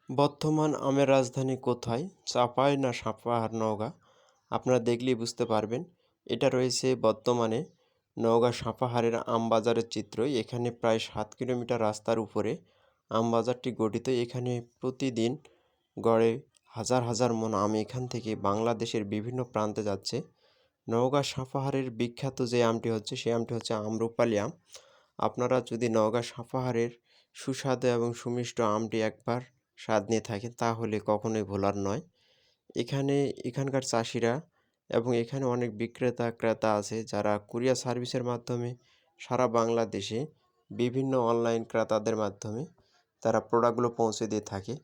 বর্তমান আমের রাজধানী কোথায়? চাঁপাই না সাপাহার নওগাঁ? আপনারা দেখলেই বুঝতে পারবেন। এটা রয়েছে বর্তমানে নওগাঁ সাপাহারের আমবাজারের চিত্র। এখানে প্রায় ৭ কিলোমিটার রাস্তার উপরে আমবাজারটি গঠিত। এখানে প্রতিদিন গড়ে হাজার হাজার মণ আম এখান থেকে বাংলাদেশের বিভিন্ন প্রান্তে যাচ্ছে। নওগাঁ সাপাহারের বিখ্যাত যে আমটি হচ্ছে, সেই আমটি হচ্ছে আম্রপালি আম। আপনারা যদি নওগাঁ সাপাহারের সুস্বাদু এবং সুমিষ্ট আমটি একবার স্বাদ নিয়ে থাকেন তাহলে কখনোই ভোলার নয়। এখানকার চাষিরা এবং এখানে অনেক বিক্রেতা ক্রেতা আছে যারা কুরিয়ার সার্ভিসের মাধ্যমে সারা বাংলাদেশে বিভিন্ন অনলাইন ক্রেতাদের মাধ্যমে তারা প্রোডাক্টগুলো পৌঁছে দিয়ে থাকে।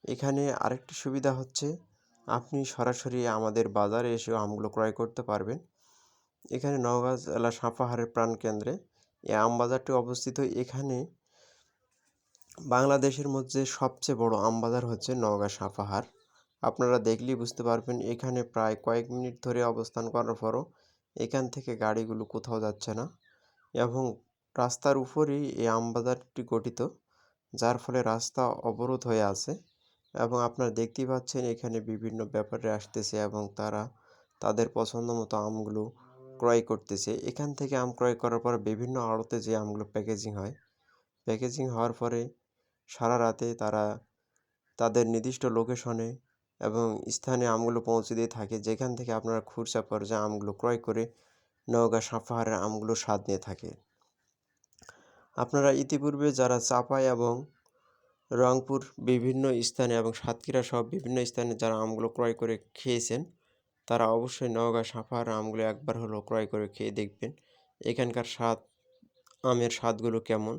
এখানে আরেকটি সুবিধা হচ্ছে আপনি সরাসরি আমাদের বাজারে এসেও আমগুলো ক্রয় করতে পারবেন। এখানে নওগাঁ জেলা সাপাহারের প্রাণকেন্দ্রে এই আমবাজারটি অবস্থিত। এখানে বাংলাদেশের মধ্যে সবচেয়ে বড় আমবাজার হচ্ছে নওগাঁ সাপাহার। আপনারা দেখলেই বুঝতে পারবেন এখানে প্রায় কয়েক মিনিট ধরে অবস্থান করার পরও এখান থেকে গাড়িগুলো কোথাও যাচ্ছে না এবং রাস্তার উপরেই এই আমবাজারটি গঠিত, যার ফলে রাস্তা অবরোধ হয়ে আছে এবং আপনারা দেখতেই পাচ্ছেন এখানে বিভিন্ন ব্যাপারে আসতেছে এবং তারা তাদের পছন্দ মতো আমগুলো ক্রয় করতেছে। এখান থেকে আম ক্রয় করার পর বিভিন্ন আড়তে যে আমগুলো প্যাকেজিং হয়, প্যাকেজিং হওয়ার পরে সারা রাতে তারা তাদের নির্দিষ্ট লোকেশনে এবং স্থানে আমগুলো পৌঁছে দিয়ে থাকে, যেখান থেকে আপনারা খুচরা পর্যায়ে আমগুলো ক্রয় করে নওগাঁ সাপাহারের আমগুলো স্বাদ নিয়ে থাকে। আপনারা ইতিপূর্বে যারা চাঁপাই এবং রংপুর বিভিন্ন স্থানে এবং সাতক্ষীরা সহ বিভিন্ন স্থানে যারা আমগুলো ক্রয় করে খেয়েছেন, তারা অবশ্যই নওগাঁ সাপাহারের আমগুলো একবার হলেও ক্রয় করে খেয়ে দেখবেন এখানকার আমের স্বাদগুলো কেমন।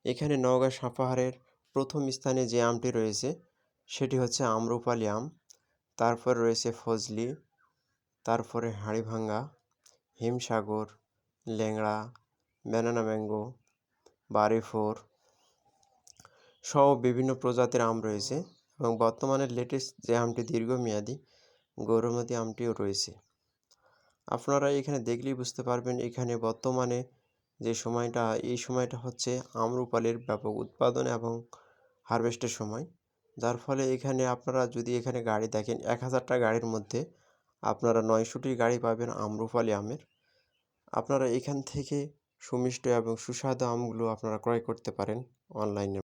এখানে নওগাঁ সাপাহারের প্রথম স্থানে যে আমটি রয়েছে সেটি হচ্ছে আম্রপালি আম, তারপর রয়েছে ফজলি, তারপরে হাড়িভাঙ্গা, হিমসাগর, ল্যাংড়া, ব্যানানা ম্যাঙ্গো, বাড়িফোর সহ বিভিন্ন প্রজাতির আম রয়েছে এবং বর্তমানে লেটেস্ট যে আমটি দীর্ঘমেয়াদী গৌরমতী আমটিও রয়েছে। আপনারা এখানে দেখলেই বুঝতে পারবেন এখানে বর্তমানে এই সময়টা হচ্ছে আম্রপালির ব্যাপক উৎপাদন এবং হারভেস্টের সময়, যার ফলে এখানে আপনারা যদি এখানে গাড়ি দেখেন ১,০০০টা গাড়ির মধ্যে আপনারা ৯০০টি গাড়ি পাবেন আম্রপালি আমের। আপনারা এখান থেকে সুমিষ্ট এবং সুস্বাদু আমগুলো আপনারা ক্রয় করতে পারেন অনলাইনে।